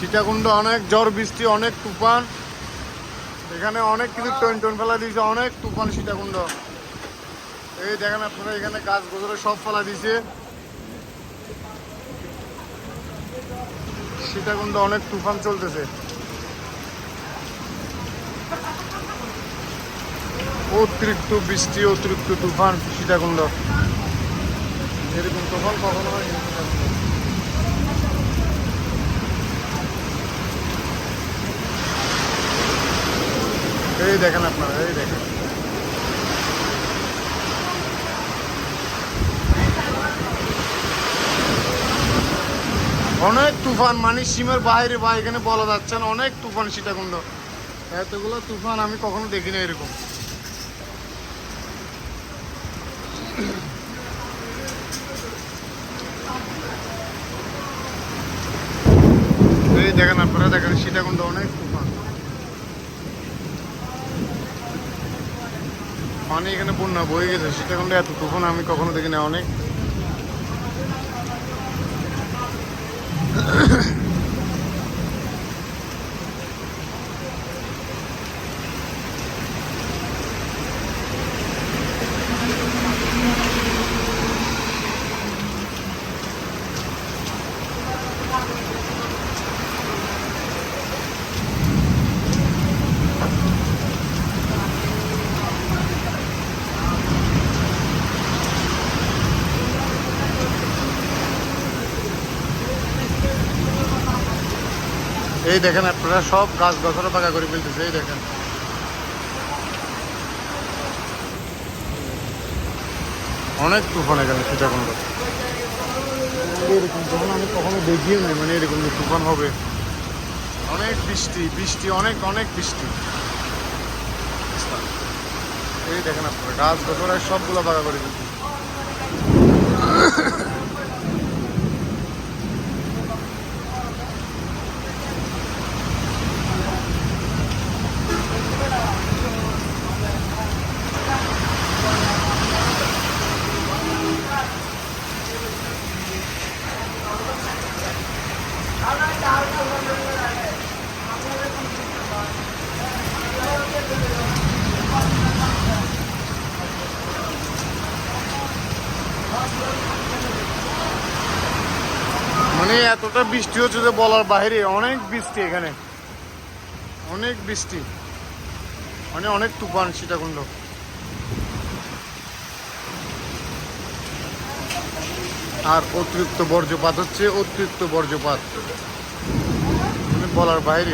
সীতাকুণ্ড অনেক ঝড় বৃষ্টি, অনেক তুফান, এখানে অনেক কিছু টন ফেলা দিয়েছে, অনেক তুফান সীতাকুণ্ড। এই দেখেন আপনারা এখানে গাছ গোছরে সব ফেলা দিয়েছে। সীতাকুণ্ড অনেক তুফান চলতেছে, অতিরিক্ত বৃষ্টি, অতিরিক্ত তুফান সীতাকুণ্ড। এরকম তুফান কখনো হয়নি সীতাকুণ্ড। এই দেখেন আপনারা, এই দেখেন অনেক তুফান, মানে সীমার বাইরে বা এখানে বলা যাচ্ছে না, অনেক তুফান সীতাকুণ্ড। এতগুলো তুফান আমি কখনো দেখিনি এরকম। এই দেখেন আপনারা, দেখেন সীতাকুণ্ড অনেক তুফান, মানে এখানে বন্যা বয়ে গেছে। সীতাকুণ্ড এত তুফান আমি কখনো দেখিনি। অনেক এই দেখেন আপনারা, সব গাছ গাছরা পাকা করে ফেলতেছে। এই দেখেন অনেক তুফান এখানে সীতাকুণ্ড। এরকম তুফান আমি কখনো দেখিও নাই, মানে এরকম যে তুফান হবে। অনেক বৃষ্টি, বৃষ্টি অনেক অনেক বৃষ্টি। এই দেখেন আপনারা, গাছ গাছরা সবগুলো পাকা করে ফেলতেছে। মানে এতটা বৃষ্টি হচ্ছে যে বলার বাইরে, অনেক বৃষ্টি এখানে, অনেক বৃষ্টি, মানে অনেক তুফান সীতাকুণ্ড। আর অতিরিক্ত বর্জ্যপাত হচ্ছে, অতিরিক্ত বর্জ্যপাত, মানে বলার বাইরে।